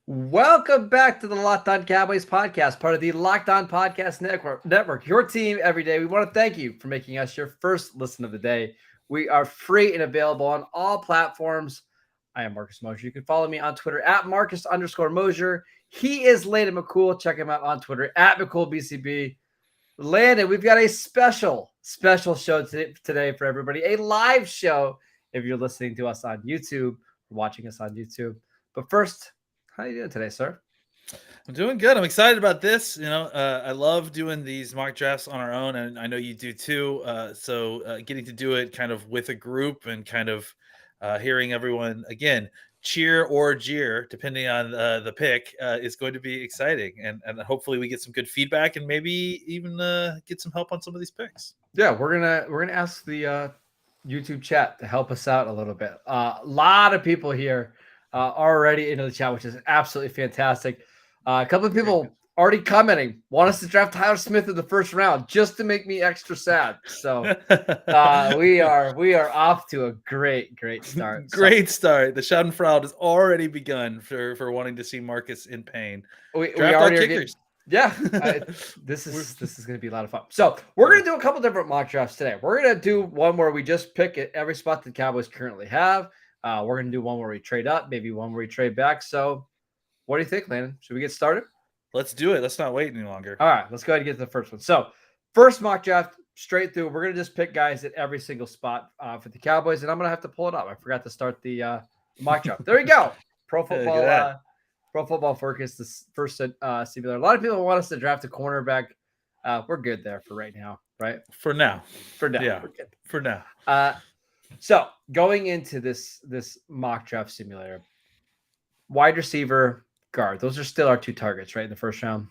Welcome back to the Locked On Cowboys podcast, part of the Locked On Podcast Network. Your team every day. We want to thank you for making us your first listen of the day. We are free and available on all platforms. I am Marcus Mosher. You can follow me on Twitter at Marcus_Mosher. He is Landon McCool. Check him out on Twitter at McCoolBCB. Landon, we've got a special show today for everybody, a live show if you're listening to us on YouTube or watching us on YouTube. But first, how are you doing today, sir? I'm doing good. I'm excited about this. I love doing these mock drafts on our own, and I know you do too. So getting to do it kind of with a group and kind of hearing everyone again cheer or jeer, depending on the pick, is going to be exciting. And hopefully we get some good feedback and maybe even get some help on some of these picks. Yeah, we're gonna ask the YouTube chat to help us out a little bit. A lot of people here already into the chat, which is absolutely fantastic. A couple of people already commenting, want us to draft Tyler Smith in the first round just to make me extra sad. So we are off to a great start. Great start. The Schadenfreude has already begun for wanting to see Marcus in pain. We Draft already our kickers. This is going to be a lot of fun. So we're going to do a couple different mock drafts today. We're going to do one where we just pick at every spot the Cowboys currently have. We're going to do one where we trade up, maybe one where we trade back. So what do you think, Landon? Should we get started? Let's do it. Let's not wait any longer. All right, let's go ahead and get to the first one. So first mock draft, straight through. We're going to just pick guys at every single spot for the Cowboys, and I'm going to have to pull it up. I forgot to start the mock draft. There we go. Pro Football Focus, the first simulator. A lot of people want us to draft a cornerback. We're good there for right now, right? For now. Yeah, we're good. For now. So going into this mock draft simulator, wide receiver, guard. Those are still our two targets, right, in the first round.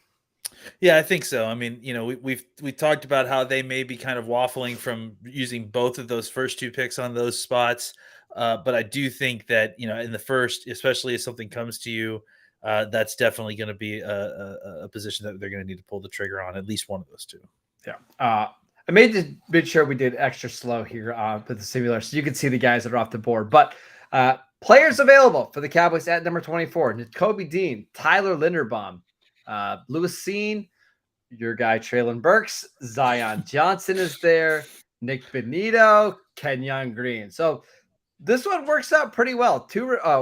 Yeah, I think so. I mean, we talked about how they may be kind of waffling from using both of those first two picks on those spots. But I do think that, in the first, especially if something comes to you, that's definitely going to be a position that they're going to need to pull the trigger on, at least one of those two. Yeah. I made sure we did extra slow here with the simulator so you can see the guys that are off the board. But players available for the Cowboys at number 24, Nakobe Dean, Tyler Linderbaum, Lewis Seen, your guy Treylon Burks, Zion Johnson is there, Nick Benito, Kenyon Green. So this one works out pretty well.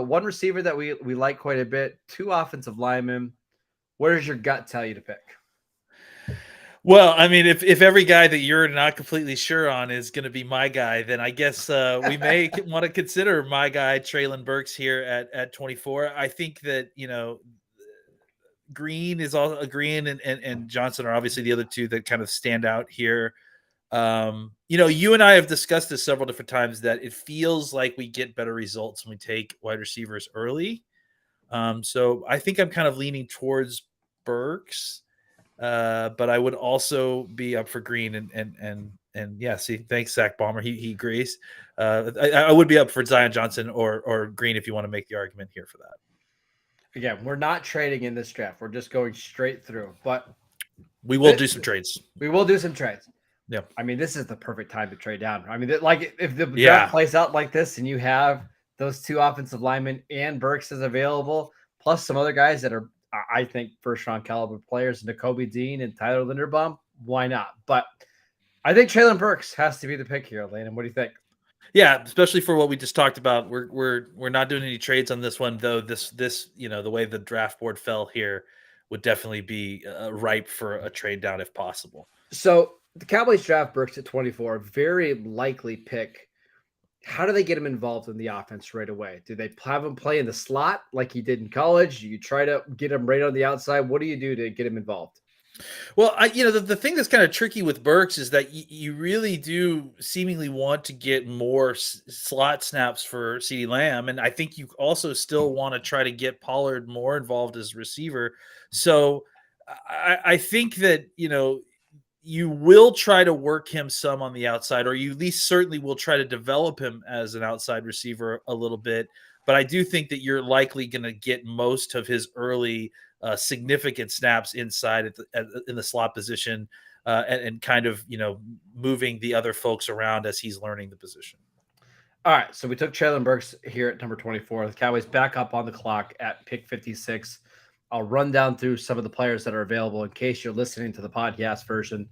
One receiver that we like quite a bit, two offensive linemen. What does your gut tell you to pick? Well, I mean, if every guy that you're not completely sure on is going to be my guy, then I guess we may want to consider my guy Treylon Burks here at 24. I think that Green is all Green and Johnson are obviously the other two that kind of stand out here. You and I have discussed this several different times that it feels like we get better results when we take wide receivers early. So I think I'm kind of leaning towards Burks. But I would also be up for Green and yeah. See, thanks, Zach Balmer. He agrees. I would be up for Zion Johnson or Green if you want to make the argument here for that. Again, we're not trading in this draft. We're just going straight through. But we will do some trades. We will do some trades. Yeah. I mean, this is the perfect time to trade down. I mean, like if the draft plays out like this and you have those two offensive linemen and Burks is available, plus some other guys that are, I think, first-round caliber players, Nakobe Dean and Tyler Linderbaum, why not? But I think Treylon Burks has to be the pick here, Landon. What do you think? Yeah, especially for what we just talked about. We're not doing any trades on this one, though. This the way the draft board fell here would definitely be ripe for a trade down if possible. So the Cowboys draft Burks at 24, very likely pick. How do they get him involved in the offense right away? Do they have him play in the slot like he did in college? Do you try to get him right on the outside? What do you do to get him involved? Well, the thing that's kind of tricky with Burks is that you really do seemingly want to get more slot snaps for CeeDee Lamb. And I think you also still want to try to get Pollard more involved as a receiver. So I think that, you will try to work him some on the outside, or you at least certainly will try to develop him as an outside receiver a little bit. But I do think that you're likely going to get most of his early significant snaps inside in the slot position and kind of, moving the other folks around as he's learning the position. All right, so we took Traylon Burks here at number 24. The Cowboys back up on the clock at pick 56. I'll run down through some of the players that are available in case you're listening to the podcast version.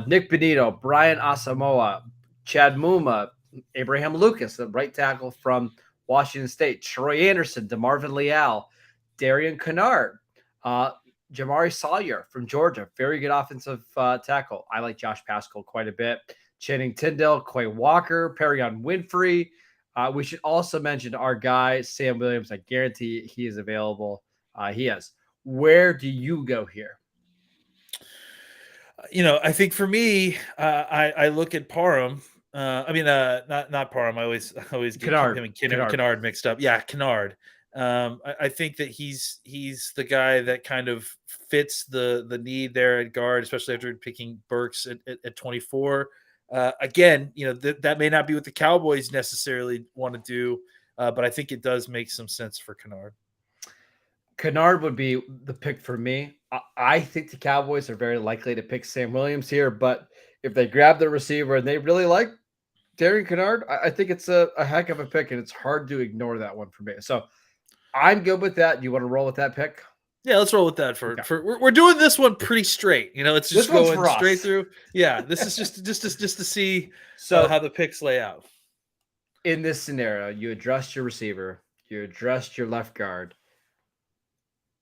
Nick Benito, Brian Asamoah, Chad Muma, Abraham Lucas, the right tackle from Washington State, Troy Anderson, DeMarvin Leal, Darian Kennard, Jamari Sawyer from Georgia, very good offensive tackle. I like Josh Pascal quite a bit. Channing Tyndall, Quay Walker, Perion Winfrey. We should also mention our guy, Sam Williams. I guarantee he is available. He is. Where do you go here? I think for me, I look at Parham. Not Parham. I always get him and Kennard mixed up. Yeah, Kennard. I think that he's the guy that kind of fits the need there at guard, especially after picking Burks at 24. Again, that may not be what the Cowboys necessarily want to do, but I think it does make some sense for Kennard. Kennard would be the pick for me. I think the Cowboys are very likely to pick Sam Williams here, but if they grab the receiver and they really like Darian Kennard, I think it's a heck of a pick, and it's hard to ignore that one for me. So I'm good with that. You want to roll with that pick? Yeah, let's roll with that. We're doing this one pretty straight. It's just going straight through. Yeah, this is just to see how the picks lay out. In this scenario, you address your receiver, you address your left guard.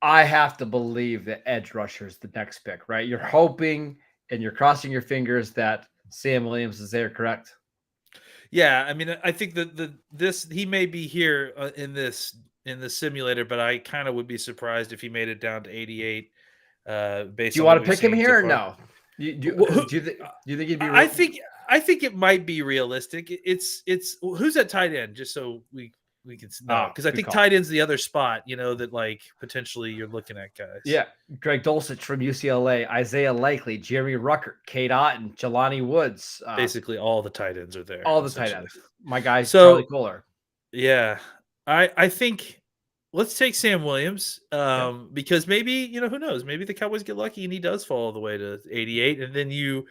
I have to believe that edge rusher is the next pick, right? You're hoping and you're crossing your fingers that Sam Williams is there, correct? Yeah, I mean, I think that he may be here in the simulator, but I kind of would be surprised if he made it down to 88. Do you want to pick him here or no? Do you think he'd be? I think it might be realistic. It's who's at tight end, just so we can know, because I think tight end's the other spot. That like potentially you're looking at guys. Yeah, Greg Dulcich from UCLA, Isaiah Likely, Jeremy Ruckert, Kate Otten, Jelani Woods. Basically, all the tight ends are there. All the tight ends. My guy, Charlie Kohler. Yeah, I think let's take Sam Williams because maybe who knows? Maybe the Cowboys get lucky and he does fall all the way to 88, and then you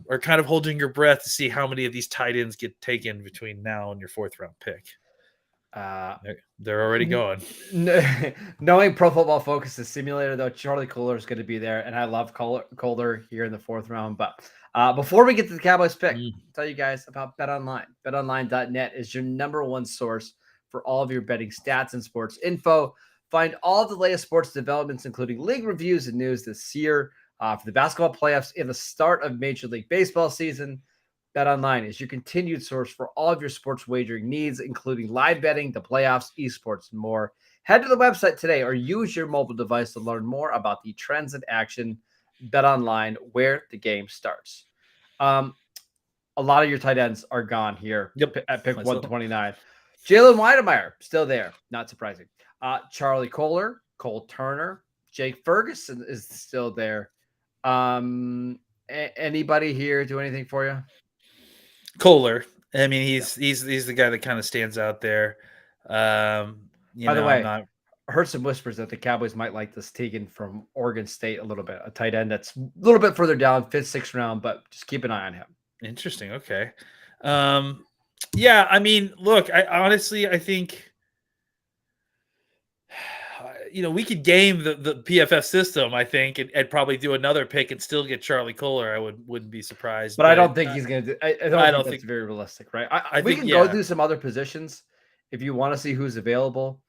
are kind of holding your breath to see how many of these tight ends get taken between now and your 4th round pick. They're already going. Knowing Pro Football Focus's simulator, though, Charlie Kohler is going to be there, and I love Kohler here in the 4th round. But before we get to the Cowboys pick, I'll tell you guys about BetOnline. BetOnline.net is your #1 source for all of your betting stats and sports info. Find all of the latest sports developments, including league reviews and news this year for the basketball playoffs and the start of Major League Baseball season. BetOnline is your continued source for all of your sports wagering needs, including live betting, the playoffs, esports, and more. Head to the website today or use your mobile device to learn more about the trends in action. BetOnline, where the game starts. A lot of your tight ends are gone here at pick 129. Jalen Weidemeyer, still there. Not surprising. Charlie Kohler, Cole Turner, Jake Ferguson is still there. Anybody here do anything for you? Kohler. I mean, he's the guy that kind of stands out there. By the way, heard some whispers that the Cowboys might like this Teagan from Oregon State a little bit, a tight end that's a little bit further down, 5th, 6th round, but just keep an eye on him. Interesting. Okay. Yeah, I mean, look, I think we could game the PFF system, I think, and probably do another pick and still get Charlie Kohler. I wouldn't be surprised. But I don't think he's going to do. I don't think that's very realistic, right? We can go through some other positions if you want to see who's available.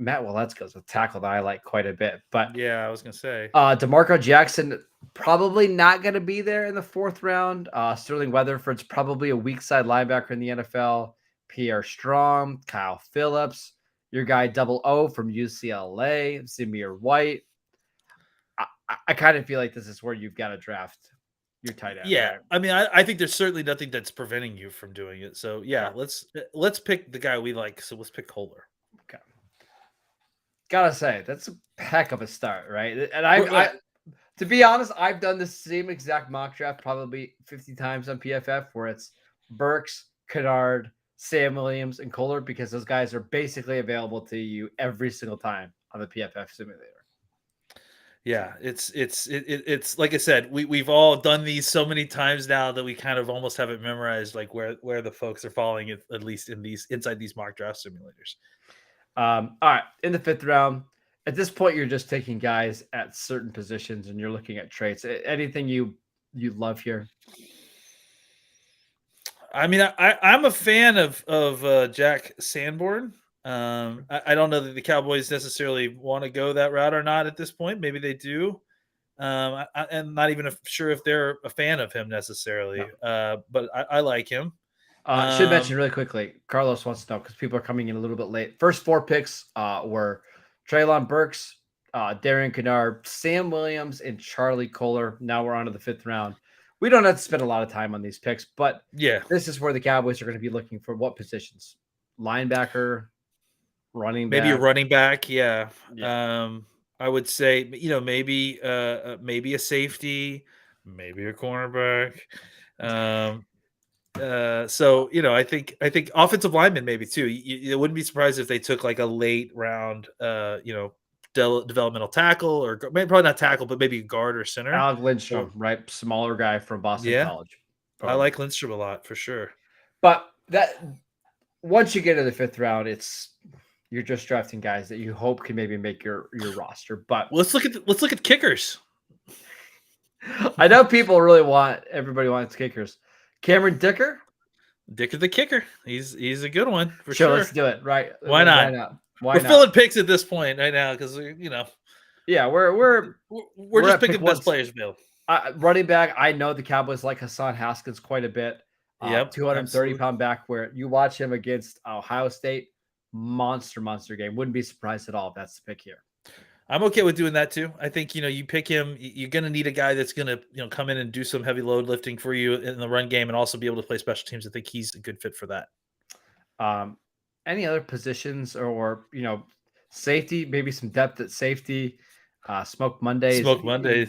Matt Waletzko's a tackle that I like quite a bit. But yeah, I was going to say DeMarco Jackson probably not going to be there in the 4th round. Sterling Weatherford's probably a weak side linebacker in the NFL. Pierre Strong, Kyle Phillips. Your guy Double O from UCLA, Zamir White. I kind of feel like this is where you've got to draft your tight end. Yeah, right? I mean, I think there's certainly nothing that's preventing you from doing it. So yeah, let's pick the guy we like. So let's pick Kohler. Okay. Gotta say that's a heck of a start, right? And I to be honest, I've done the same exact mock draft probably 50 times on PFF, where it's Burks, Kennard, Sam Williams, and Kohler, because those guys are basically available to you every single time on the PFF simulator. Yeah, it's like I said, we've all done these so many times now that we kind of almost have it memorized, like where the folks are falling at least in these inside these mock draft simulators. All right, in the fifth round, at this point, you're just taking guys at certain positions, and you're looking at traits. Anything you love here? I mean, I'm a fan of Jack Sanborn. I don't know that the Cowboys necessarily want to go that route or not at this point. Maybe they do. I'm not even sure if they're a fan of him necessarily. No. But I like him. Should mention Um, really quickly. Carlos wants to know because people are coming in a little bit late. First four picks were Traylon Burks, Darian Kennard, Sam Williams, and Charlie Kohler. Now we're on to the fifth round. We don't have to spend a lot of time on these picks, but yeah, this is where the Cowboys are going to be looking for what positions? Linebacker, running maybe a back. running back. Yeah. Yeah. I would say maybe maybe a safety, maybe a cornerback. Um, so I think offensive lineman maybe too. You wouldn't be surprised if they took like a late round, developmental tackle or maybe probably not tackle, but maybe guard or center. Alec Or Lindstrom, right? Smaller guy from Boston yeah, College. I like Lindstrom a lot for sure. But that once you get to the fifth round, you're just drafting guys that you hope can maybe make your roster. But Well, let's look at kickers. I know people really everybody wants kickers. Cameron Dicker? Dicker the kicker. He's a good one for Sure, sure. let's do it. Right. Why Why not? not? Why We're not? filling picks at this point right now because Yeah, we're we're just at pick picking best one. players, Bill. Running back, I know the Cowboys like Hassan Haskins quite a bit. Yep, 230 absolutely. pound back where you watch him against Ohio State, monster game. Wouldn't be surprised at all if that's the pick here. I'm okay with doing that too. I think you pick him. You're going to need a guy that's going to come in and do some heavy load lifting for you in the run game, and also be able to play special teams. I think he's a good fit for that. Any other positions or safety? Maybe some depth at safety. Smoke Mondays. Smoke Monday.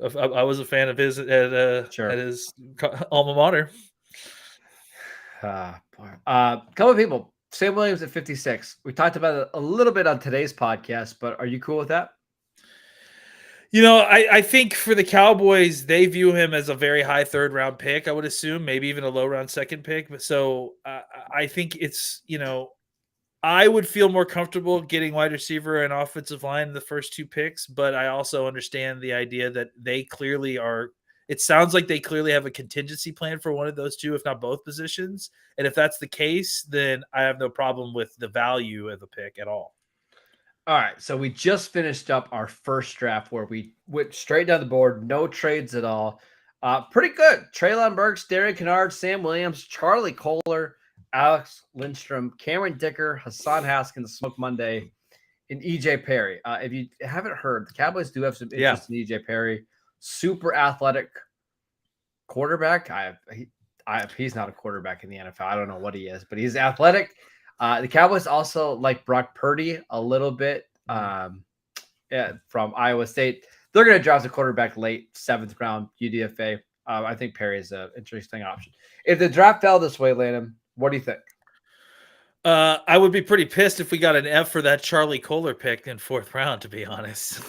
I was a fan of his at Sure. his alma mater. Couple of people. Sam Williams at 56. We talked about it a little bit on today's podcast, but are you cool with that? I think for the Cowboys, they view him as a very high third round pick. I would assume maybe even a low round second pick. But so I think it's I would feel more comfortable getting wide receiver and offensive line in the first two picks, but I also understand the idea that they clearly are. It sounds like they clearly have a contingency plan for one of those two, if not both positions. And if that's the case, then I have no problem with the value of the pick at all. All right. So we just finished up our first draft where we went straight down the board, no trades at all. Pretty good. Traylon Burks, Darian Kennard, Sam Williams, Charlie Kohler, Alex Lindstrom, Cameron Dicker, Hassan Haskins, Smoke Monday, and EJ Perry. If you haven't heard, the Cowboys do have some interest in EJ Perry. Super athletic quarterback. He's not a quarterback in the NFL. I don't know what he is, but he's athletic. The Cowboys also like Brock Purdy a little bit from Iowa State. They're going to draft a quarterback late, 7th round, UDFA. I think Perry is an interesting option. If the draft fell this way, Landon, what do you think? I would be pretty pissed if we got an F for that Charlie Kohler pick in 4th round, to be honest.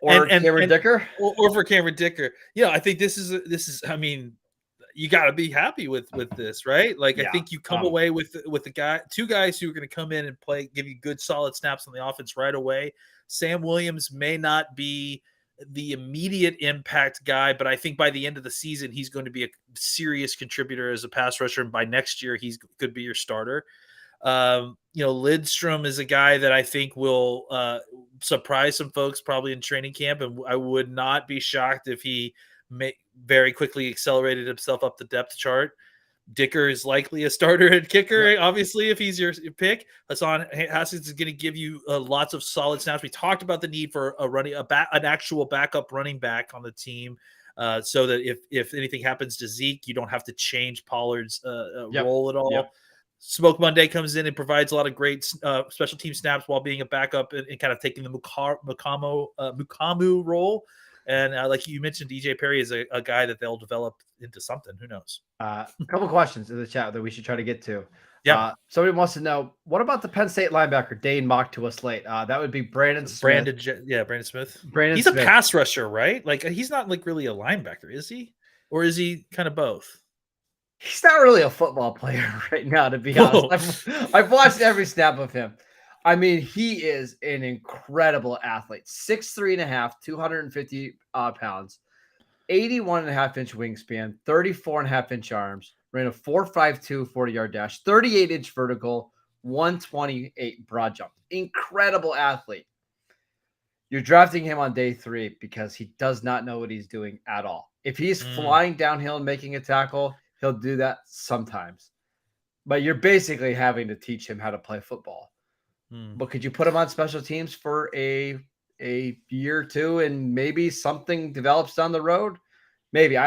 Or Cameron Dicker? Or for Cameron Dicker. Yeah, I think this is. I mean, you got to be happy with this, right? Like, yeah. I think you come away with the two guys who are going to come in and give you good solid snaps on the offense right away. Sam Williams may not be the immediate impact guy, but I think by the end of the season, he's going to be a serious contributor as a pass rusher. And by next year, he could be your starter. Lindstrom is a guy that I think will surprise some folks probably in training camp. And I would not be shocked if he very quickly accelerated himself up the depth chart. Dicker is likely a starter at kicker, obviously, if he's your pick. Hassan Haskins is going to give you lots of solid snaps. We talked about the need for an actual backup running back on the team, so that if anything happens to Zeke, you don't have to change Pollard's role at all. Yep. Smoke Monday comes in and provides a lot of great special team snaps while being a backup and kind of taking the Mukamu role. And like you mentioned, EJ Perry is a guy that they'll develop into something. Who knows? A couple questions in the chat that we should try to get to. Yeah. Somebody wants to know, what about the Penn State linebacker Dane Mock to us late? That would be Brandon Smith. Brandon Smith. Brandon He's a Smith. pass rusher, right? Like he's not like really a linebacker, is he? Or is he kind of both? He's not really a football player right now, to be honest. I've watched every snap of him. I mean, he is an incredible athlete. 6'3.5", 250 pounds, 81.5-inch wingspan, 34.5-inch arms, ran a 4.52 40-yard dash, 38-inch vertical, 128 broad jump. Incredible athlete. You're drafting him on day 3 because he does not know what he's doing at all. If he's flying downhill and making a tackle, he'll do that sometimes. But you're basically having to teach him how to play football. But could you put him on special teams for a year or two and maybe something develops down the road? Maybe.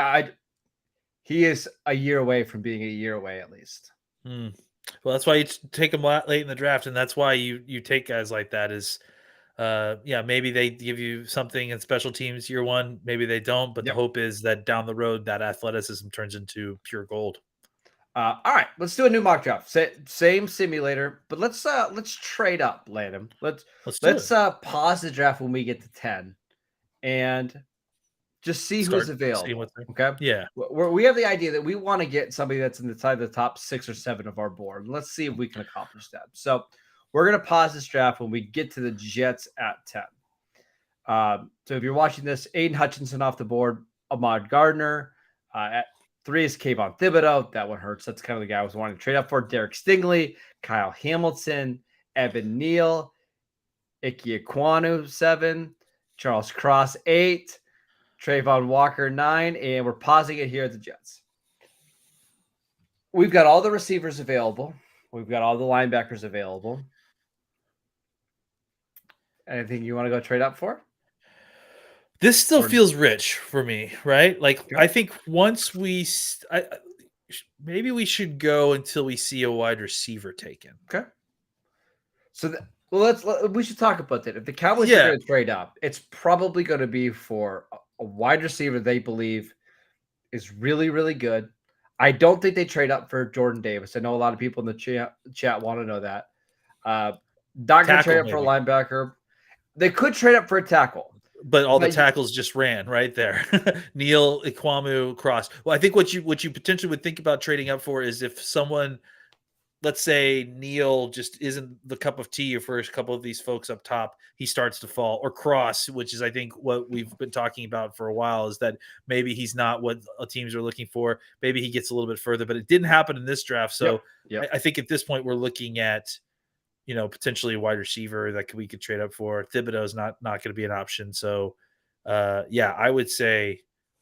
He is a year away from being a year away at least. Well, that's why you take him late in the draft, and that's why you take guys like that is maybe they give you something in special teams year 1, maybe they don't, but the hope is that down the road that athleticism turns into pure gold. All right, let's do a new mock draft. Same simulator, but let's trade up, Landon. Let's pause the draft when we get to 10 and just see who's available. Okay. Yeah. We have the idea that we want to get somebody that's inside the top 6 or 7 of our board. Let's see if we can accomplish that. So we're going to pause this draft when we get to the Jets at 10. So if you're watching this, Aiden Hutchinson off the board, Ahmad Gardner. At 3 is Kayvon Thibodeau. That one hurts. That's kind of the guy I was wanting to trade up for. Derek Stingley, Kyle Hamilton, Evan Neal, Ike Ekwonu, 7, Charles Cross, 8, Trayvon Walker, 9, and we're pausing it here at the Jets. We've got all the receivers available. We've got all the linebackers available. Anything you want to go trade up for? This still feels rich for me, right? Like I think once maybe we should go until we see a wide receiver taken. Okay. So we should talk about that. If the Cowboys are going to trade up, it's probably going to be for a wide receiver they believe is really, really good. I don't think they trade up for Jordan Davis. I know a lot of people in the chat want to know that. Not going to trade up for a linebacker. They could trade up for a tackle. But all the tackles just ran right there. Neal, Ikwamu, Cross. Well, I think what you potentially would think about trading up for is if someone, let's say Neal just isn't the cup of tea for a couple of these folks up top, he starts to fall. Or Cross, which is I think what we've been talking about for a while, is that maybe he's not what teams are looking for. Maybe he gets a little bit further, but it didn't happen in this draft. So I think at this point we're looking at, potentially a wide receiver that we could trade up for. Thibodeau is not going to be an option. So, I would say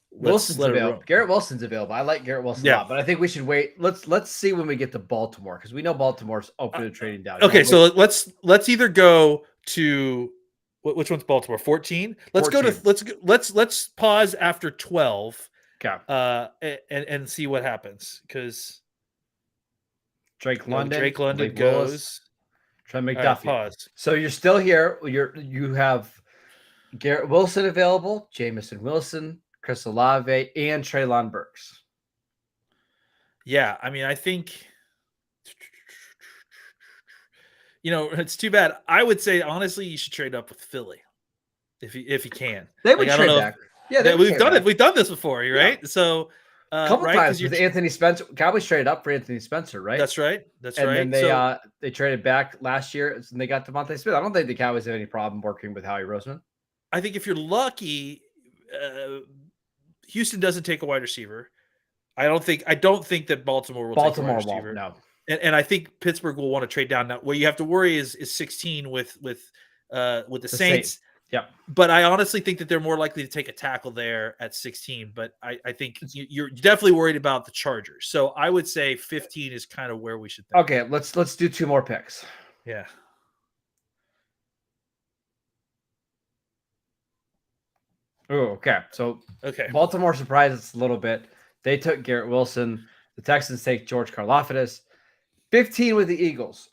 Wilson's available. Garrett Wilson's available. I like Garrett Wilson a lot, but I think we should wait. Let's see when we get to Baltimore because we know Baltimore's open to trading down. Okay, so let's either go to which one's Baltimore? 14. Let's pause after 12. Okay. And see what happens because Drake London goes. Willis. Trey McDuffie. Pause. So you're still here. You have Garrett Wilson available, Jamison Wilson, Chris Olave, and Treylon Burks. Yeah, I mean, I think it's too bad. I would say honestly, you should trade up with Philly if you can. They would trade back. We've done it. We've done this before, right? Yeah. So a couple times with Anthony Spencer. Cowboys traded up for Anthony Spencer, right? That's right. And then they traded back last year and they got Devontae Smith. I don't think the Cowboys have any problem working with Howie Roseman. I think if you're lucky, Houston doesn't take a wide receiver. I don't think that Baltimore will take a wide receiver. No. And I think Pittsburgh will want to trade down. Now, what you have to worry is 16 with the Saints. Yeah, but I honestly think that they're more likely to take a tackle there at 16. But I think you're definitely worried about the Chargers. So I would say 15 is kind of where we should think. Okay, let's do 2 more picks. Yeah. Oh, okay. So Baltimore surprised us a little bit. They took Garrett Wilson. The Texans take George Karlaftis. 15 with the Eagles.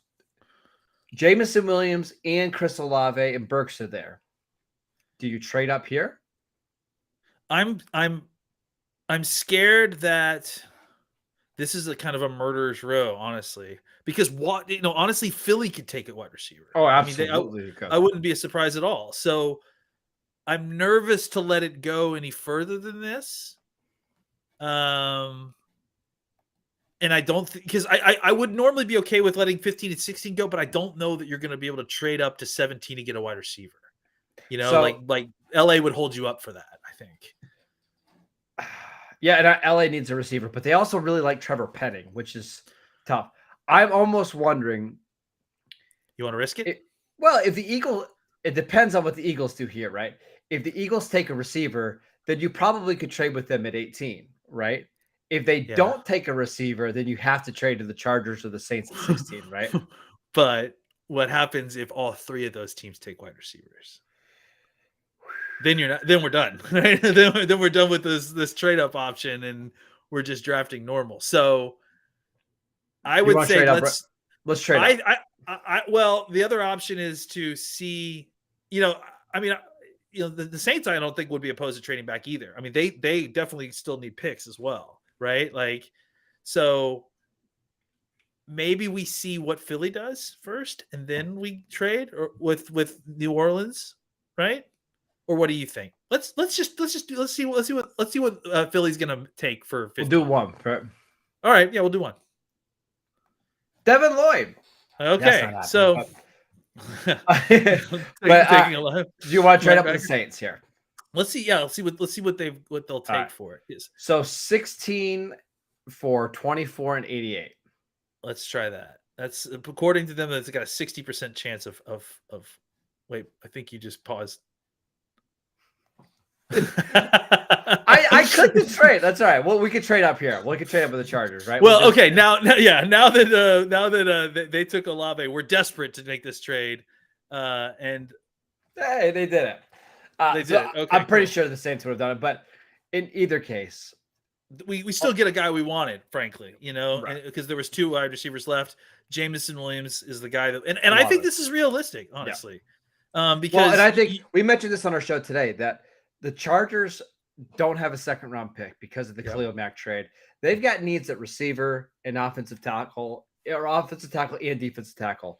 Jamison Williams and Chris Olave and Burks are there. Do you trade up here? I'm scared that this is a kind of a murderer's row, honestly. Because honestly, Philly could take a wide receiver. Oh, I mean, absolutely. I wouldn't be a surprise at all. So I'm nervous to let it go any further than this. And I don't think, because I would normally be okay with letting 15 and 16 go, but I don't know that you're going to be able to trade up to 17 to get a wide receiver. So, like LA would hold you up for that, I think. Yeah, and LA needs a receiver, but they also really like Trevor Penning, which is tough. I'm almost wondering. You want to risk it? Well, if the Eagles, it depends on what the Eagles do here, right? If the Eagles take a receiver, then you probably could trade with them at 18, right? If they don't take a receiver, then you have to trade to the Chargers or the Saints at 16, right? But what happens if all three of those teams take wide receivers? Then we're done. Right? then we're done with this trade up option, and we're just drafting normal. So I would say let's trade up. Well, the other option is to see, the Saints, I don't think would be opposed to trading back either. I mean, they definitely still need picks as well, right? Like, so maybe we see what Philly does first, and then we trade or with New Orleans, right? Or what do you think? Let's see what Philly's gonna take for 15. We'll do one. Right? All right, yeah, we'll do one. Devin Lloyd. Okay, so. But do you want to trade up with the Saints here? Let's see. Yeah, let's see what they'll take for it. Yes. So 16 for 24 and 88. Let's try that. That's according to them. That's got a 60% chance of. Wait, I think you just paused. I clicked the trade. That's all right. Well, we could trade up here. We could trade up with the Chargers, right? Well, okay. Now that they took Olave, we're desperate to make this trade, and hey, they did it. Okay, I'm pretty sure the Saints would have done it, but in either case, we still get a guy we wanted, frankly, because there was 2 wide receivers left. Jamison Williams is the guy that, and I think this is realistic, honestly, because and I think we mentioned this on our show today that the Chargers don't have a second round pick because of the Khalil Mack trade. They've got needs at receiver and offensive tackle and defensive tackle.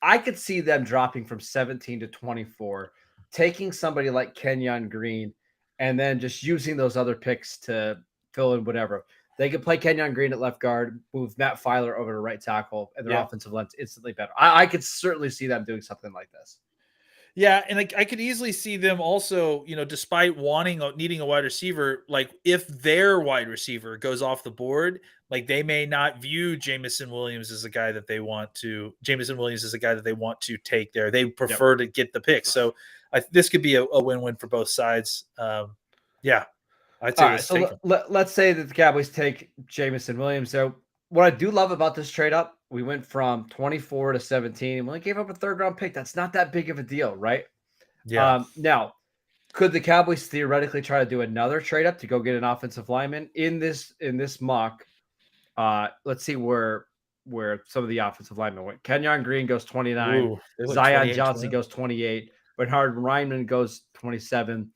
I could see them dropping from 17 to 24, taking somebody like Kenyon Green, and then just using those other picks to fill in whatever. They could play Kenyon Green at left guard, move Matt Filer over to right tackle, and their offensive line's instantly better. I could certainly see them doing something like this. Yeah, and I could easily see them also, despite needing a wide receiver, like if their wide receiver goes off the board, like they may not view Jamison Williams as a guy that they want to take there. They prefer to get the pick. So this could be a win-win for both sides. Yeah, I'd say so let's say that the Cowboys take Jamison Williams. So what I do love about this trade up, we went from 24 to 17 and we only gave up a 3rd round pick. That's not that big of a deal, right? Yeah. Now, could the Cowboys theoretically try to do another trade up to go get an offensive lineman in this mock? Let's see where some of the offensive linemen went. Kenyon Green goes 29. Zion Johnson goes 28. Bernhard Raimann goes 27.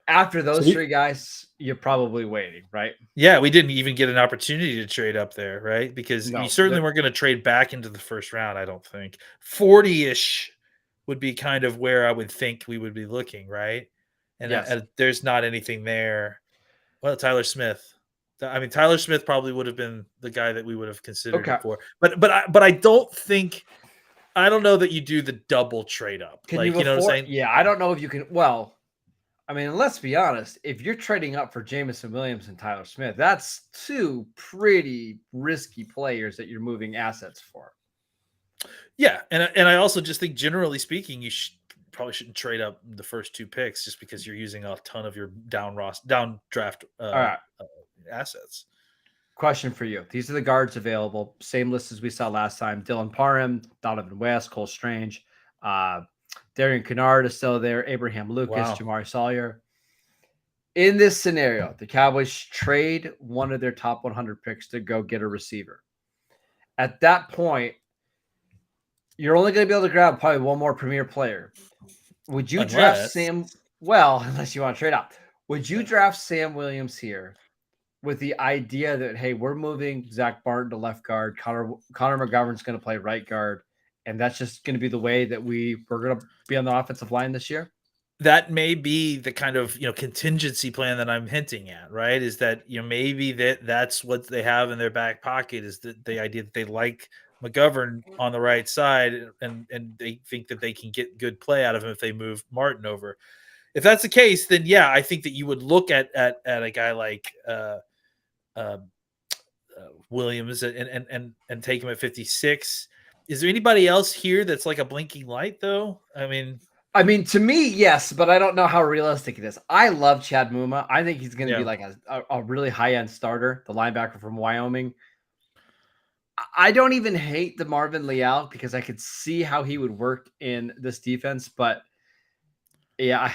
After those 3 guys, you're probably waiting, right? Yeah, we didn't even get an opportunity to trade up there, right? Because you certainly weren't going to trade back into the first round, I don't think. 40-ish would be kind of where I would think we would be looking, right? And there's not anything there. Well, Tyler Smith. I mean, Tyler Smith probably would have been the guy that we would have considered it for. But I don't think – I don't know that you do the double trade up. Can you know what I'm saying? Yeah, I don't know if you can – well – I mean, let's be honest. If you're trading up for Jamison Williams and Tyler Smith, that's 2 pretty risky players that you're moving assets for. Yeah, and I also just think, generally speaking, you probably shouldn't trade up the first 2 picks just because you're using a ton of your down draft assets. Question for you: these are the guards available. Same list as we saw last time: Dylan Parham, Donovan West, Cole Strange. Darian Kennard is still there. Abraham Lucas, Jamari Sawyer. In this scenario, the Cowboys trade one of their top 100 picks to go get a receiver. At that point, you're only going to be able to grab probably one more premier player. Would you draft Sam? Well, unless you want to trade up. Would you draft Sam Williams here with the idea that, hey, we're moving Zach Barton to left guard, Connor McGovern's going to play right guard, and that's just going to be the way that we're going to be on the offensive line this year? That may be the kind of, contingency plan that I'm hinting at, right? Is that, maybe that's what they have in their back pocket, is that the idea that they like McGovern on the right side, and they think that they can get good play out of him if they move Martin over. If that's the case, then yeah, I think that you would look at a guy like uh, Williams and take him at 56. Is there anybody else here that's like a blinking light, though? I mean, to me, yes, but I don't know how realistic it is. I love Chad Muma. I think he's going to be Yeah. like a really high-end starter, the linebacker from Wyoming. I don't even hate the Marvin Leal because I could see how he would work in this defense, but yeah,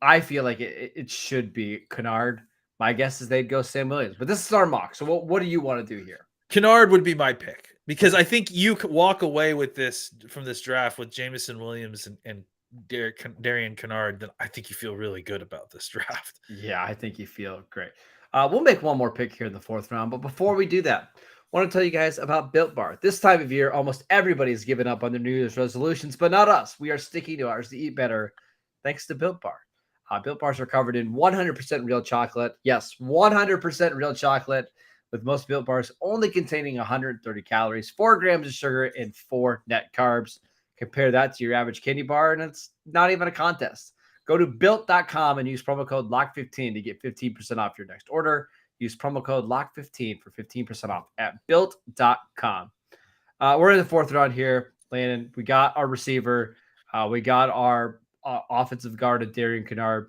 I feel like it should be Kennard. My guess is they'd go Sam Williams, but this is our mock. So what do you want to do here? Kennard would be my pick, because I think you could walk away with this from this draft with Jameson Williams and Darian Kennard. Then I think you feel really good about this draft. Yeah, I think you feel great. We'll make one more pick here in the 4th round, but before we do that, I want to tell you guys about Built Bar. This time of year, almost everybody's given up on their New Year's resolutions, but not us. We are sticking to ours to eat better, thanks to Built Bar. Built Bars are covered in 100% real chocolate. Yes, 100% real chocolate, with most Built Bars only containing 130 calories, 4 grams of sugar, and 4 net carbs. Compare that to your average candy bar, and it's not even a contest. Go to built.com and use promo code LOCK15 to get 15% off your next order. Use promo code LOCK15 for 15% off at built.com. We're in the 4th round here, Landon. We got our receiver. We got our offensive guard at Darian Kennard.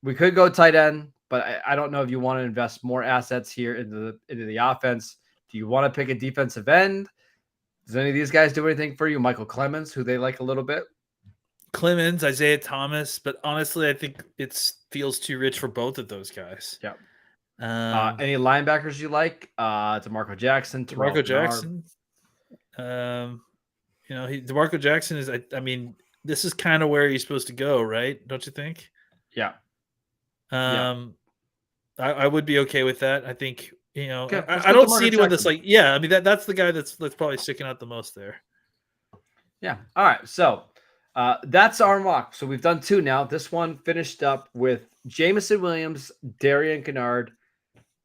We could go tight end, but I don't know if you want to invest more assets here into the offense. Do you want to pick a defensive end? Does any of these guys do anything for you? Michael Clemens, who they like a little bit. Clemens, Isaiah Thomas, but honestly, I think it feels too rich for both of those guys. Yeah. Any linebackers you like? DeMarco Jackson, DeMarco Jackson. DeMarco Jackson is. I mean, this is kind of where he's supposed to go, right? Don't you think? Yeah. I would be okay with that. I think, Okay, I don't see anyone that's like, I mean, that's the guy that's probably sticking out the most there. Yeah. All right. So that's our mock. So we've done 2 now. This one finished up with Jameson Williams, Darian Kennard,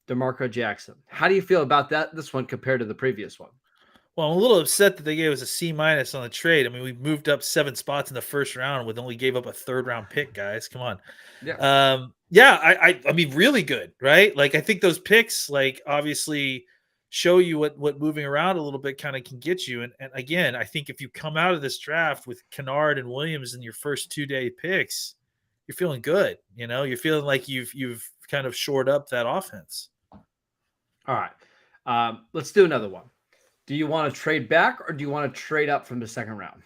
DeMarco Jackson. How do you feel about this one compared to the previous one? Well, I'm a little upset that they gave us a C- on the trade. I mean, we moved up 7 spots in the 1st round with only gave up a 3rd round pick, guys. Come on. Yeah. I mean, really good, right? Like, I think those picks, like, obviously show you what moving around a little bit kind of can get you. And again, I think if you come out of this draft with Kennard and Williams in your first 2-day picks, you're feeling good. You're feeling like you've kind of shored up that offense. All right. Let's do another one. Do you want to trade back or do you want to trade up from the 2nd round?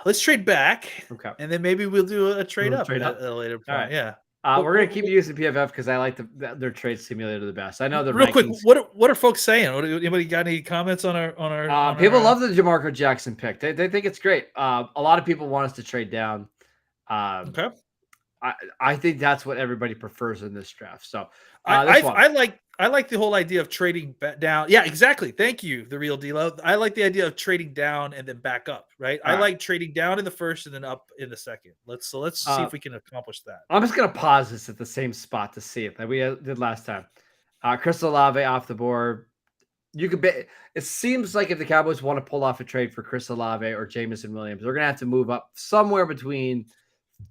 Let's trade back. Okay. And then maybe we'll do a trade up at a later point. All right. Yeah. We're going to keep using PFF because I like their trade simulator the best. I know the real rankings. Quick. What are folks saying? Anybody got any comments on our? People love the DeMarco Jackson pick. They think it's great. A lot of people want us to trade down. Okay. I think that's what everybody prefers in this draft. So I like the whole idea of trading down. Yeah, exactly. Thank you, the real deal. I like the idea of trading down and then back up. Right. I like trading down in the 1st and then up in the 2nd. Let's see if we can accomplish that. I'm just gonna pause this at the same spot to see it that we did last time. Chris Olave off the board. You could bet. It seems like if the Cowboys want to pull off a trade for Chris Olave or Jameson Williams, they're gonna have to move up somewhere between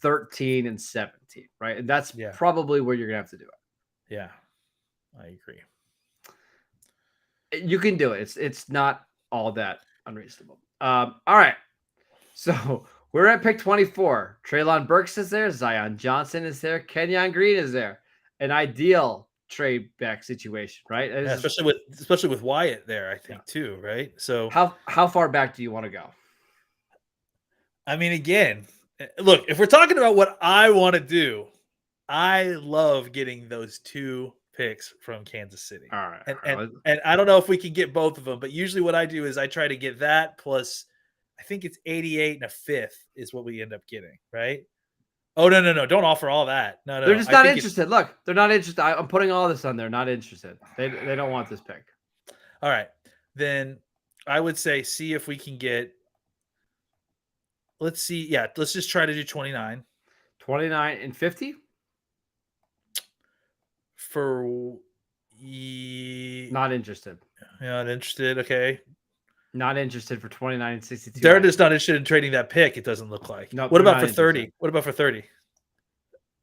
13 and 17, right? And that's probably where you're gonna have to do it. Yeah, I agree. You can do it. It's not all that unreasonable. All right. So we're at pick 24. Treylon Burks is there. Zion Johnson is there. Kenyon Green is there. An ideal trade back situation, right? Yeah, especially with Wyatt there, I think too, right? So how far back do you want to go? I mean, again, look, if we're talking about what I want to do, I love getting those 2 picks from Kansas City. All right. And I don't know if we can get both of them, but usually what I do is I try to get that plus I think it's 88 and a 5th is what we end up getting, right? Oh, no. Don't offer all that. They're No. just I not think interested. Look, they're not interested. I'm putting all this on there. Not interested. They don't want this pick. all right. Then I would say see if we can get. Let's see. Yeah, let's just try to do 29 29 and 50. for. Not interested. Not interested. Okay. Not interested for 29 and 62. They're just not interested in trading that pick. It doesn't look like. Nope, What they're about not for 30? interested. What about for 30?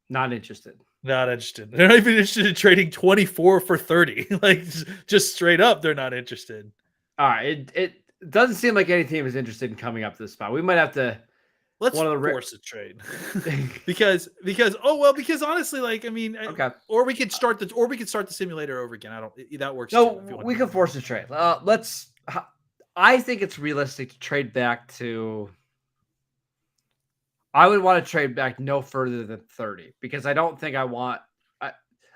Not interested. Not interested. They're not even interested in trading 24 for 30. Like just straight up, they're not interested. All right. It doesn't seem like any team is interested in coming up to this spot. We might have to. Let's One of the force a trade because honestly, like I mean, Okay. or we could start the simulator over again. I don't that works. No, too, if you want we to. can force a trade. Let's. I think it's realistic to trade back to. I would want to trade back no further than 30 because I don't think I want.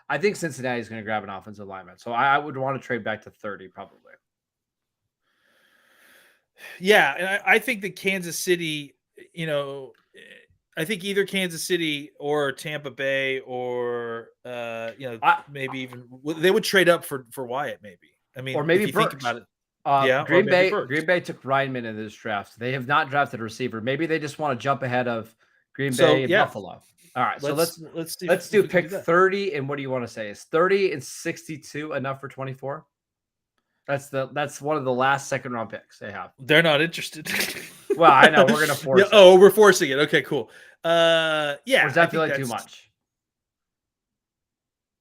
I think Cincinnati is going to grab an offensive lineman, so I would want to trade back to 30 probably. Yeah, and I think that Kansas City, I think either Kansas City or Tampa Bay or maybe even they would trade up for Wyatt maybe. I mean, or maybe if you Burks. think about it. Green Bay took Reinman in this draft. They have not drafted a receiver. Maybe they just want to jump ahead of Green Bay and Buffalo. All right, so let's do pick 30. And what do you want to say? Is 30 and 62 enough for 24? That's one of the last second round picks they have. They're not interested. Well, I know we're gonna force it. Oh, we're forcing it. Okay, cool. Or does that feel like too much?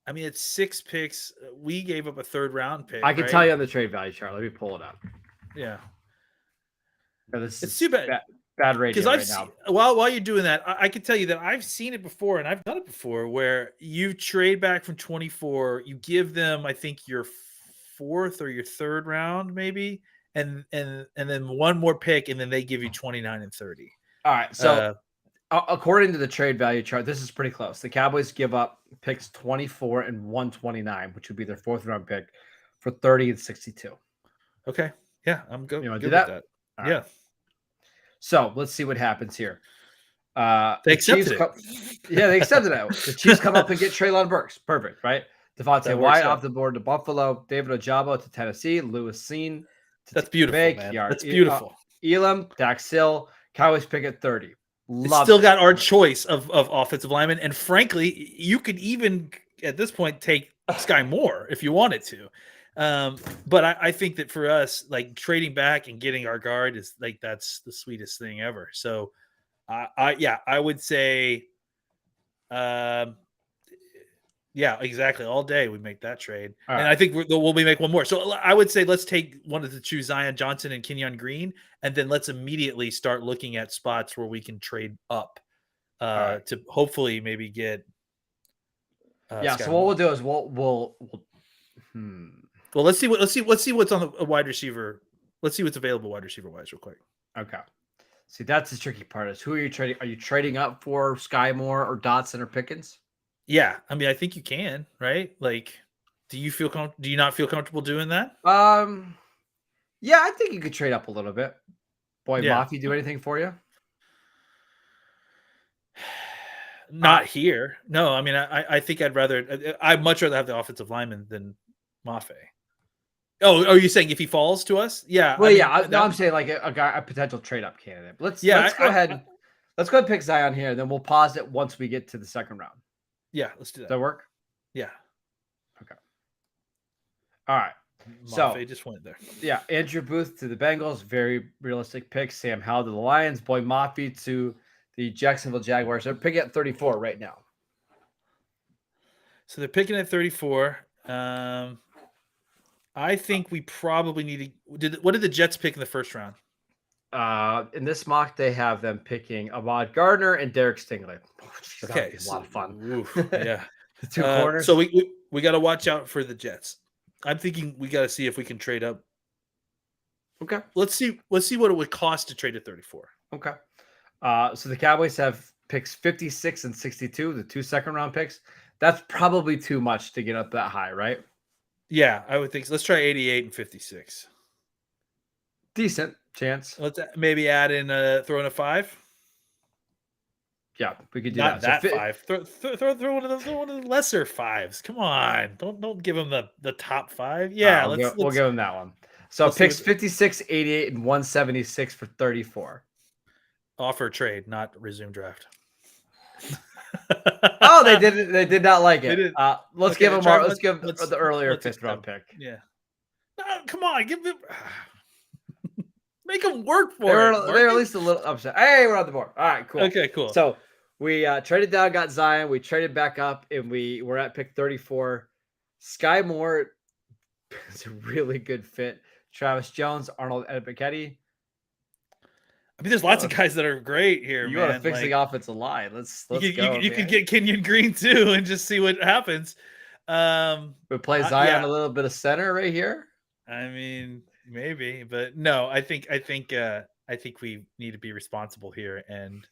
I mean, it's 6 picks. We gave up a 3rd round pick. I can tell you on the trade value chart. Let me pull it up. Yeah. It's too bad. Bad radio right now. While you're doing that, I can tell you that I've seen it before, and I've done it before, where you trade back from 24, you give them, I think, your 4th or your 3rd round, maybe, and then one more pick, and then they give you 29 and 30. All right. So according to the trade value chart, this is pretty close. The Cowboys give up picks 24 and 129, which would be their 4th round pick, for 30 and 62. Okay. Yeah, I'm good. You want to do that? With that. All yeah. Right. So let's see what happens here. They accepted it. They accepted it. The Chiefs come up and get Treylon Burks. Perfect, right? Devontae Wyatt off the board to Buffalo. David Ojabo to Tennessee. Lewis Cine. That's beautiful, man. That's beautiful. Elam, Dax Hill. Cowboys pick at 30. Still got our choice of offensive linemen. And frankly, you could even, at this point, take Sky Moore if you wanted to. But I think that for us, like trading back and getting our guard is like that's the sweetest thing ever. So, I would say, yeah, exactly. All day we make that trade, and I think we'll make one more. So I would say let's take one of the two, Zion Johnson and Kenyon Green, and then let's immediately start looking at spots where we can trade up to hopefully maybe get. Yeah. So what we'll do is we'll. Well, let's see what's on the wide receiver. Let's see what's available wide receiver wise, real quick. Okay. See, that's the tricky part. Is who are you trading? Are you trading up for Sky Moore or Dotson or Pickens? Yeah, I mean, I think you can, right? Like, do you not feel comfortable doing that? Yeah, I think you could trade up a little bit. Boy, Mafi do anything for you? Not here. No, I mean, I think I'd much rather have the offensive lineman than Mafe. Oh, are you saying if he falls to us? Yeah. Well, I'm saying like a potential trade up candidate. Let's go ahead. Let's go ahead and pick Zion here. Then we'll pause it once we get to the second round. Yeah, let's do that. Does that work? Yeah. Okay. All right. Mafe just went there. Yeah, Andrew Booth to the Bengals, very realistic pick. Sam Howell to the Lions. Boy Mafe to the Jacksonville Jaguars. They're picking at 34 right now. So they're picking at 34. I think we probably need to. What did the Jets pick in the first round? In this mock, they have them picking Ahmad Gardner and Derek Stingley. Okay, it's a lot of fun. Oof, yeah, the two corners. So we got to watch out for the Jets. I'm thinking we got to see if we can trade up. Okay, let's see what it would cost to trade at 34. Okay, so the Cowboys have picks 56 and 62, the 2 second-round picks. That's probably too much to get up that high, right? Yeah, I would think so. Let's try 88 and 56. Decent chance. Let's maybe add in throw in a 5. Yeah, we could do Not that. that 5. Throw one of the lesser 5s. Come on. Don't give him the top 5. Yeah, we'll give him that one. So let's see picks 56, 88, and 176 for 34. Offer trade, not resume draft. Oh, they did. They did not like it. Let's Okay, give them Charlie, let's give the earlier fifth round pick. Yeah. No, come on, give them. Make them work for it. They were at least a little upset. Hey, we're on the board. All right, cool. Okay, cool. So we traded down, got Zion. We traded back up, and we were at pick 34. Sky Moore is a really good fit. Travis Jones, Arnold Ebiketie. I mean, there's lots of guys that are great here. You man. want to fix the offensive line? Let's go. You could get Kenyon Green too, and just see what happens. We play Zion a little bit of center right here. I mean, maybe, but no. I think we need to be responsible here and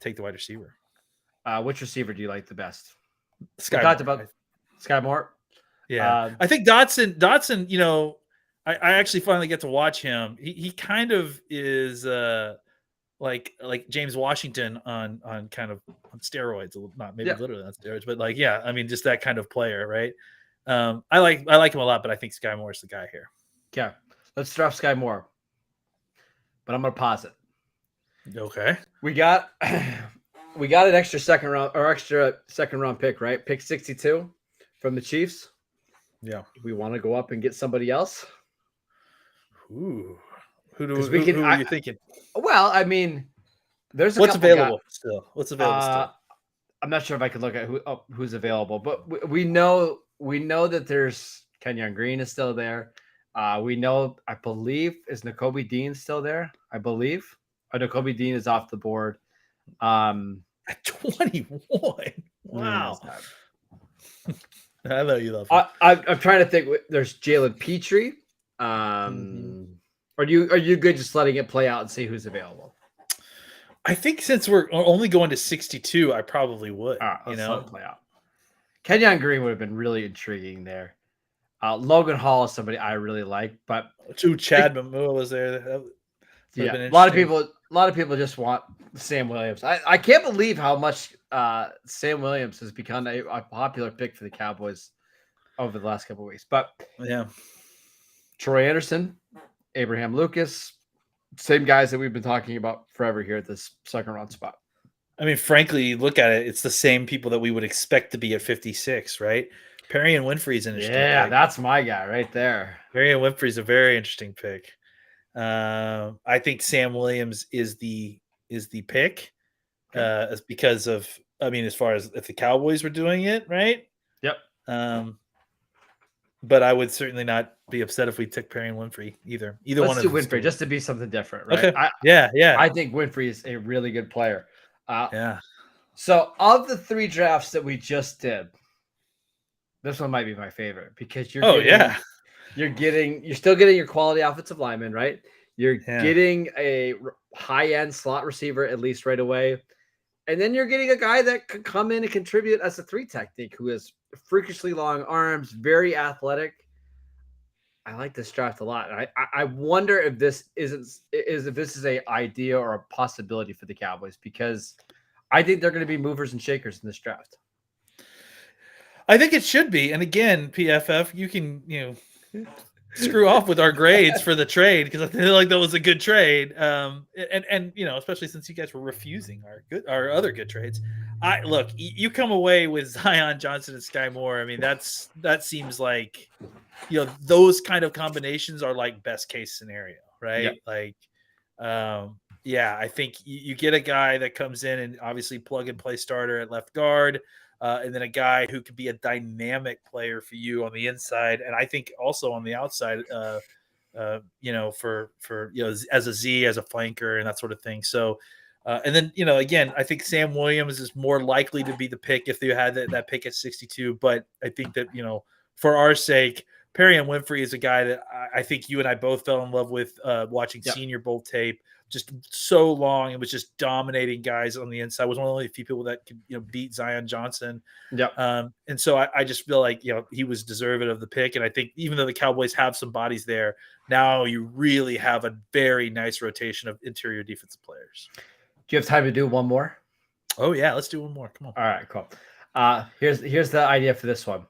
take the wide receiver. Which receiver do you like the best? Sky talked about Sky Moore. Yeah, I think Dotson. You know, I actually finally get to watch him. He kind of is like James Washington on kind of on steroids. Not maybe literally on steroids, but like I mean, just that kind of player, right? I like him a lot, but I think Sky Moore is the guy here. Okay, let's draft Sky Moore, but I'm gonna pause it. Okay, we got an extra second round pick, right? Pick 62 from the Chiefs. Yeah, we want to go up and get somebody else. Ooh, who are you thinking? Well, I mean, there's what's available still. What's available still? I'm not sure if I could look at who's available, but we know that there's Kenyon Green is still there. We know, I believe, is Nakobe Dean still there? I believe. Nakobe Dean is off the board. At 21. Wow. I know you love him. I'm trying to think. There's Jalen Petrie. Are you good just letting it play out and see who's available? I think since we're only going to 62, I probably would. Let's let it play out. Kenyon Green would have been really intriguing there. Logan Hall is somebody I really like, but Chad Mamua was there. A lot of people just want Sam Williams. I can't believe how much Sam Williams has become a popular pick for the Cowboys over the last couple of weeks. But yeah, Troy Anderson, Abraham Lucas, same guys that we've been talking about forever here at this second round spot. I mean, frankly, look at it. It's the same people that we would expect to be at 56, right? Perry and Winfrey's an interesting pick. That's my guy right there. Perry and Winfrey's a very interesting pick. I think Sam Williams is the pick because of, I mean, as far as if the Cowboys were doing it, right? Yep. But I would certainly not be upset if we took Perry and Winfrey either. Let's do Winfrey just to be something different, right? Okay. Yeah. I think Winfrey is a really good player. Yeah. So of the 3 drafts that we just did, this one might be my favorite because you're still getting your quality offensive lineman, right? You're getting a high-end slot receiver at least right away. And then you're getting a guy that could come in and contribute as a 3 technique who has freakishly long arms, very athletic. I like this draft a lot. I wonder if this is a idea or a possibility for the Cowboys, because I think they're going to be movers and shakers in this draft. I think it should be. And again, PFF, you can, screw off with our grades for the trade because I feel like that was a good trade. And especially since you guys were refusing our other good trades. Look, you come away with Zion Johnson and Sky Moore. I mean, that seems like, those kind of combinations are like best case scenario, right? Yep. Like, I think you get a guy that comes in and obviously plug and play starter at left guard. And then a guy who could be a dynamic player for you on the inside, and I think also on the outside, for as a Z, as a flanker, and that sort of thing. So, and then again, I think Sam Williams is more likely to be the pick if they had that pick at 62. But I think that for our sake, Perry and Winfrey is a guy that I think you and I both fell in love with watching Senior Bowl tape. Just so long, and was just dominating guys on the inside. Was one of the only few people that could beat Zion Johnson. Yeah. And so I just feel like he was deserving of the pick. And I think even though the Cowboys have some bodies there, now you really have a very nice rotation of interior defensive players. Do you have time to do one more? Oh yeah, let's do one more. Come on. All right, cool. Here's the idea for this one.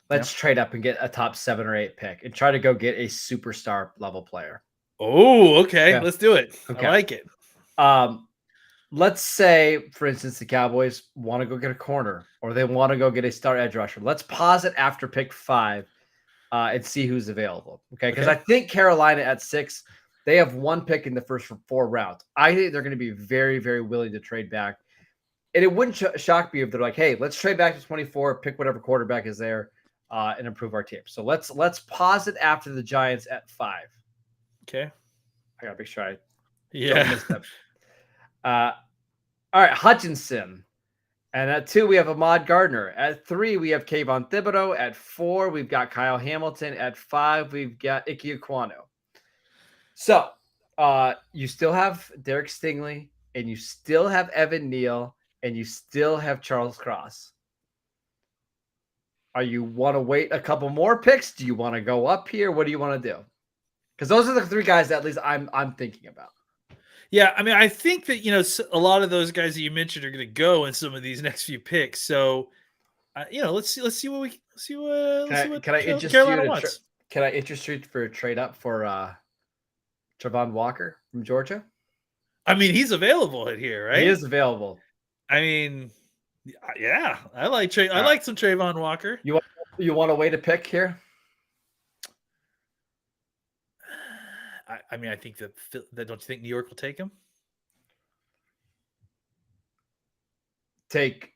Let's trade up and get a top 7 or 8 pick and try to go get a superstar level player. Oh, okay. Yeah. Let's do it. Okay. I like it. Let's say, for instance, the Cowboys want to go get a corner or they want to go get a star edge rusher. Let's pause it after pick 5 and see who's available. Okay. Because I think Carolina at 6, they have 1 pick in the first 4 rounds. I think they're going to be very, very willing to trade back. And it wouldn't shock me if they're like, hey, let's trade back to 24, pick whatever quarterback is there and improve our team. So let's pause it after the Giants at 5. Okay. I got to make sure I don't miss them. All right, Hutchinson. And at 2, we have Ahmad Gardner. At 3, we have Kayvon Thibodeau. At 4, we've got Kyle Hamilton. At 5, we've got Ike Ekwonu. So you still have Derek Stingley, and you still have Evan Neal, and you still have Charles Cross. Are you want to wait a couple more picks? Do you want to go up here? What do you want to do? Because those are the 3 guys that at least I'm thinking about. Yeah, I mean, I think that a lot of those guys that you mentioned are going to go in some of these next few picks. So, let's see what Carolina wants. Can I interest you for a trade up for Travon Walker from Georgia? I mean, he's available in here, right? He is available. I mean, yeah, I like some Travon Walker. You want to wait a pick here? I mean, I think that don't you think New York will take him?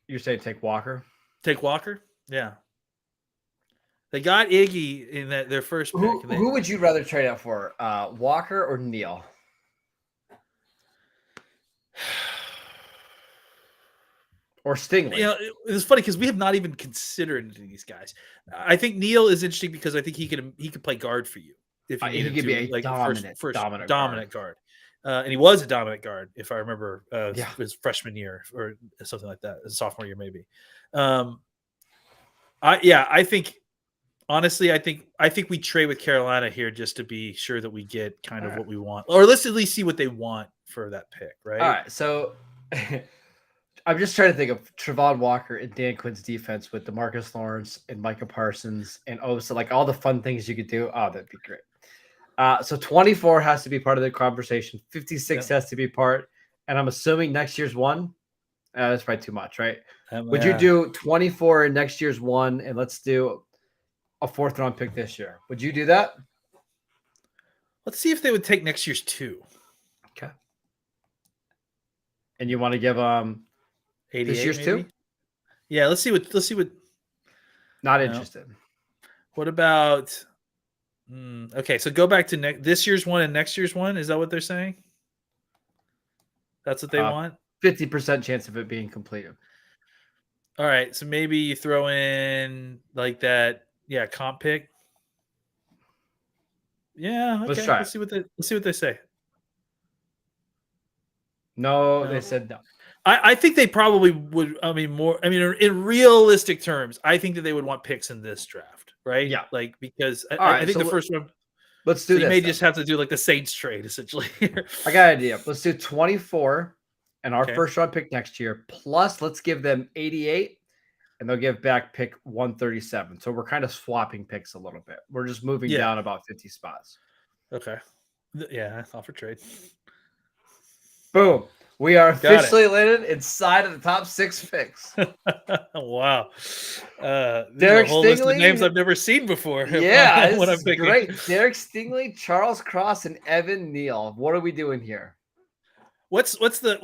You're saying take Walker? Take Walker? Yeah. They got Iggy in their first pick. Who would you rather trade out for, Walker or Neal? Or Stingley? It's funny because we have not even considered these guys. I think Neal is interesting because I think he could play guard for you. If he could be a dominant guard. And he was a dominant guard, if I remember, his freshman year or something like that, his sophomore year maybe. I think honestly, I think we trade with Carolina here just to be sure that we get kind of what we want, or let's at least see what they want for that pick, right? All right, so I'm just trying to think of Travon Walker and Dan Quinn's defense with DeMarcus Lawrence and Micah Parsons and so like all the fun things you could do. Oh, that'd be great. So 24 has to be part of the conversation. 56 has to be part. And I'm assuming next year's 1. That's probably too much, right? Would you do 24 in next year's 1 and let's do a 4th round pick this year? Would you do that? Let's see if they would take next year's 2. Okay. And you want to give this year's maybe? 2? Yeah, let's see what Not interested. What about okay, so go back to this year's 1 and next year's 1. Is that what they're saying? That's what they want? 50% chance of it being completed. All right, so maybe you throw in like that, comp pick. Yeah, okay. Let's try. Let's see what they say. No, they said no. I think they probably would. I mean, in realistic terms, I think that they would want picks in this draft, right? Yeah, like because I think the first one. Let's do this. You may just have to do like the Saints trade essentially. I got an idea. Let's do 24 and our first round pick next year. Plus, let's give them 88, and they'll give back pick 137. So we're kind of swapping picks a little bit. We're just moving down about 50 spots. Okay. Yeah, offer trade. Boom. We are officially landed inside of the top 6 picks. Wow. Derek a whole Stingley, list of names I've never seen before. Yeah, this is great. Derek Stingley, Charles Cross, and Evan Neal. What are we doing here? What's the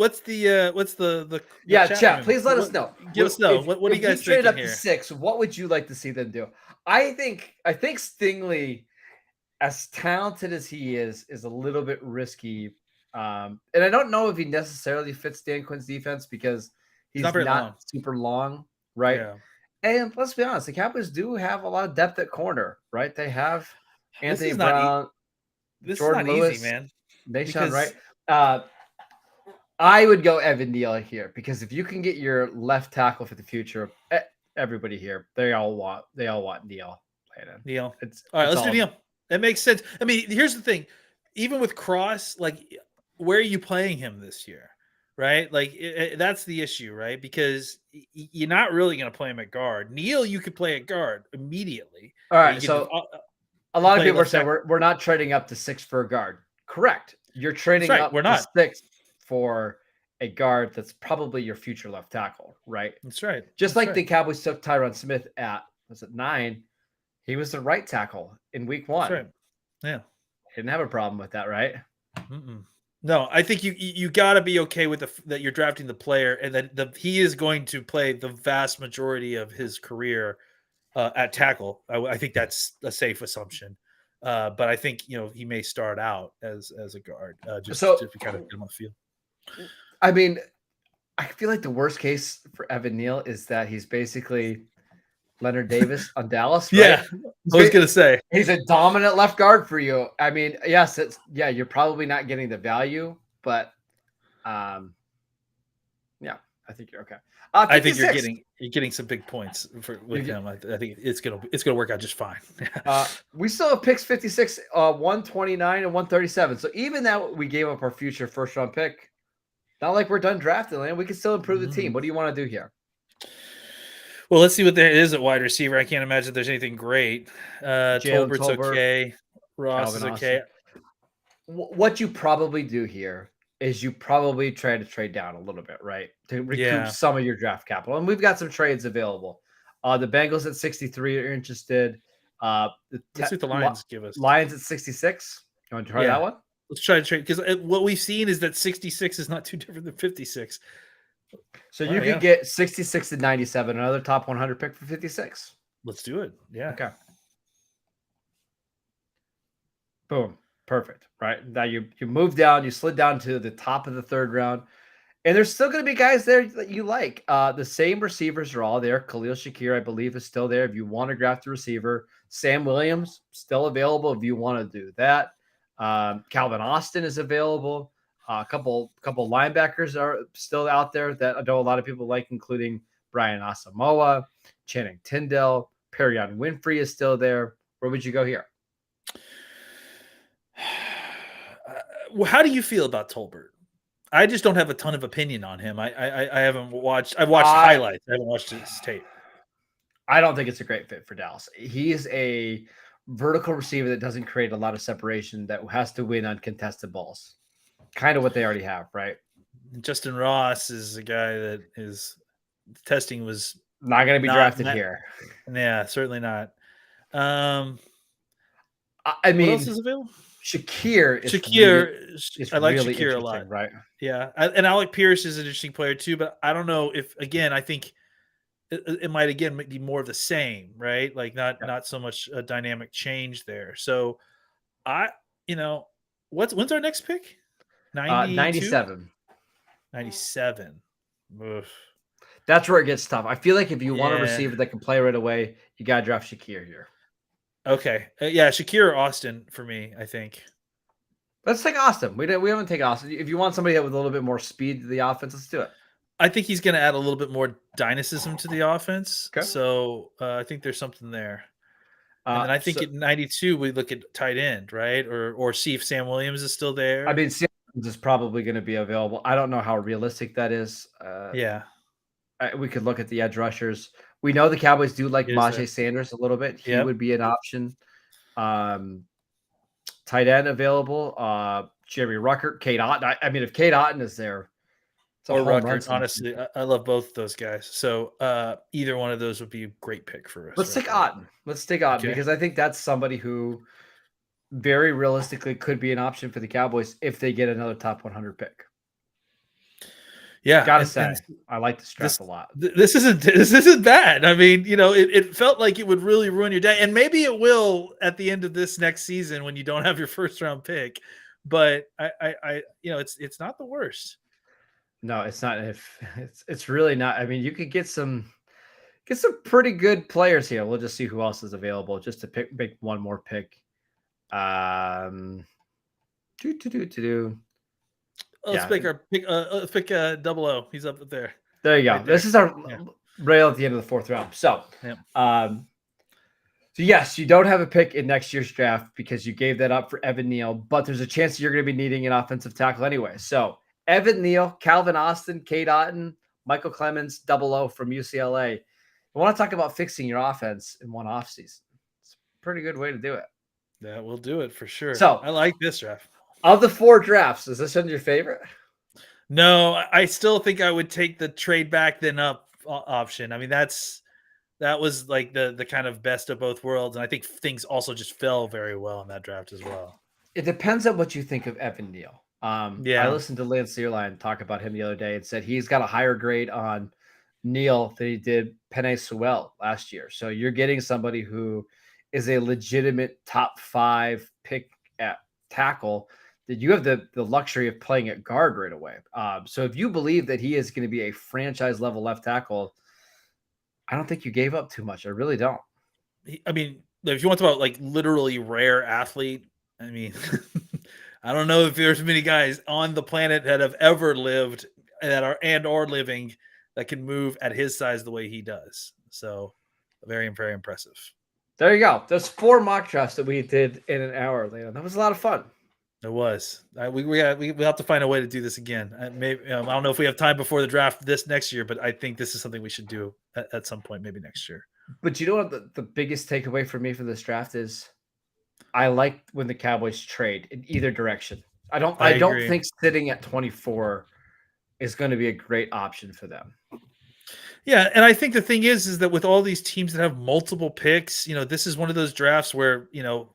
chat? Please let us know. Give us know. What do you guys think up here? To 6? What would you like to see them do? I think Stingley, as talented as he is a little bit risky. And I don't know if he necessarily fits Dan Quinn's defense because he's not super long, right? Yeah. And let's be honest, the Cowboys do have a lot of depth at corner, right? They have Anthony Brown, Jordan Lewis, easy, man. Nation, right? I would go Evan Neal here because if you can get your left tackle for the future, everybody here, they all want Neal playing in. Neal. All right, let's do Neal. That makes sense. I mean, here's the thing. Even with Cross, like, where are you playing him this year? right? Like that's the issue, right? Because you're not really going to play him at guard. Neal, you could play at guard immediately. All You right. could So a lot of play people are left saying tackle. we're not trading up to 6 for a guard. Correct. You're That's trading right. We're up to not. 6 for a guard that's probably your future left tackle, right? That's right. Just That's like the right. Cowboys took Tyron Smith at, was it 9? He was the right tackle in week That's 1. right. Yeah. Didn't have a problem with that, right? Mm-mm. No, I think you got to be okay with that you're drafting the player and that he is going to play the vast majority of his career at tackle. I think that's a safe assumption. But I think he may start out as a guard just So, to kind of get him on the field. I mean, I feel like the worst case for Evan Neal is that he's basically Leonard Davis on Dallas, right? Yeah, I was gonna say He's a dominant left guard for you. I mean, yes, you're probably not getting the value, but yeah, I think you're okay. I think you're 56. getting some big points with him. I think it's gonna work out just fine. We still have picks 56, 129, and 137. So even that we gave up our future first round pick, not like we're done drafting, and we can still improve the team. What do you want to do here? Well, let's see what there is at wide receiver. I can't imagine there's anything great. Tolbert's Tolbert, okay. Ross Calvin is okay. What you probably do here is you probably try to trade down a little bit, right? To recoup some of your draft capital. And we've got some trades available. The Bengals at 63 are interested. Let's see what the Lions give us. Lions at 66. You want to try that one? Let's try to trade because what we've seen is that 66 is not too different than 56. So you could get 66 to 97, another top 100 pick for 56. Let's do it. Yeah. Okay. Boom. Perfect. Right. Now you move down, you slid down to the top of the 3rd round. And there's still going to be guys there that you like. The same receivers are all there. Khalil Shakir, I believe, is still there if you want to draft a receiver. Sam Williams, still available if you want to do that. Calvin Austin is available. A couple linebackers are still out there that I know a lot of people like, including Brian Asamoah, Channing Tindall, Perion Winfrey is still there. Where would you go here? How do you feel about Tolbert? I just don't have a ton of opinion on him. I haven't watched. I've watched highlights. I haven't watched his tape. I don't think it's a great fit for Dallas. He is a vertical receiver that doesn't create a lot of separation, that has to win on contested balls. Kind of what they already have, right? Justin Ross is a guy that his testing was not going to be drafted here. Yeah, certainly not. I mean, what else is available? Shakir. I like really Shakir a lot, right? Yeah, and Alec Pierce is an interesting player too, but I don't know if I think it might again be more of the same, right? Like not so much a dynamic change there. So when's our next pick? 97. 97. Oof. That's where it gets tough. I feel like if you want a receiver that can play right away, you got to draft Shakir here. Okay. Shakir or Austin for me, I think. Let's take Austin. We haven't taken Austin. If you want somebody with a little bit more speed to the offense, let's do it. I think he's going to add a little bit more dynamism to the offense. Okay. So I think there's something there. And then I think at 92 we look at tight end, right? Or see if Sam Williams is still there. I mean, Sam Williams is probably going to be available. I don't know how realistic that is. We could look at the edge rushers. We know the Cowboys do like Moshe Sanders a little bit. He would be an option. Tight end available. Jerry Ruckert, Kate Otten. I mean, if Kate Otten is there, or Ruckert, honestly, I love both those guys. So either one of those would be a great pick for us. Let's take Otten. Let's take Otten because I think that's somebody who very realistically could be an option for the Cowboys if they get another top 100 pick. Yeah, gotta say, I like this draft a lot. This isn't bad. I mean, it felt like it would really ruin your day, and maybe it will at the end of this next season when you don't have your first round pick. But it's not the worst. No, it's not. It's really not. I mean, you could get some pretty good players here. We'll just see who else is available just to make one more pick. Let's pick our pick. Let's pick 00. He's up there. There you go. Right this is our rail at the end of the 4th round. So, so yes, you don't have a pick in next year's draft because you gave that up for Evan Neal, but there's a chance you're going to be needing an offensive tackle anyway. So Evan Neal, Calvin Austin, Kate Otten, Michael Clemens, 00 from UCLA. I want to talk about fixing your offense in one offseason. It's a pretty good way to do it. That will do it for sure. So I like this draft. Of the 4 drafts, is this one your favorite? No, I still think I would take the trade back then up option. I mean, that was like the kind of best of both worlds, and I think things also just fell very well in that draft as well. It depends on what you think of Evan Neal. I listened to Lance Searline talk about him the other day and said he's got a higher grade on Neal than he did Penei Sewell last year. So you're getting somebody who is a legitimate top 5 pick at tackle that you have the luxury of playing at guard right away. So if you believe that he is going to be a franchise level left tackle, I don't think you gave up too much. I really don't. I mean, if you want to talk about like literally rare athlete, I mean, I don't know if there's many guys on the planet that have ever lived that are or living that can move at his size the way he does. So very, very impressive. There you go. There's 4 mock drafts that we did in an hour, Leon. That was a lot of fun. It was. We have to find a way to do this again. Maybe I don't know if we have time before the draft this next year, but I think this is something we should do at some point, maybe next year. But you know what the biggest takeaway for me from this draft is? I like when the Cowboys trade in either direction. I don't think sitting at 24 is going to be a great option for them. Yeah, and I think the thing is that with all these teams that have multiple picks, this is one of those drafts where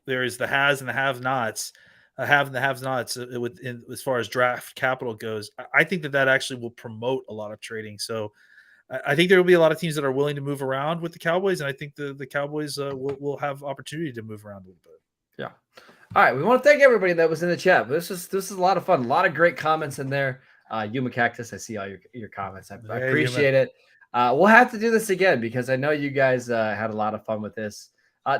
there is the has and the have-nots. Have and the have-nots as far as draft capital goes. I think that actually will promote a lot of trading. So I think there will be a lot of teams that are willing to move around with the Cowboys, and I think the Cowboys will have opportunity to move around a little bit. Yeah. All right. We want to thank everybody that was in the chat. This is a lot of fun. A lot of great comments in there. Yuma Cactus, I see all your comments. I appreciate it. We'll have to do this again because I know you guys had a lot of fun with this.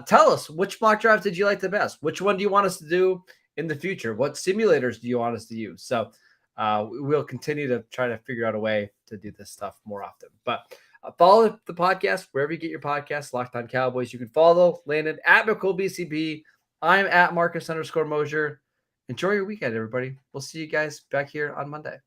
Tell us, which mock draft did you like the best? Which one do you want us to do in the future? What simulators do you want us to use? So we'll continue to try to figure out a way to do this stuff more often. But follow the podcast wherever you get your podcasts, Locked On Cowboys. You can follow Landon at McCoolBCB. I'm at Marcus _Mosher. Enjoy your weekend, everybody. We'll see you guys back here on Monday.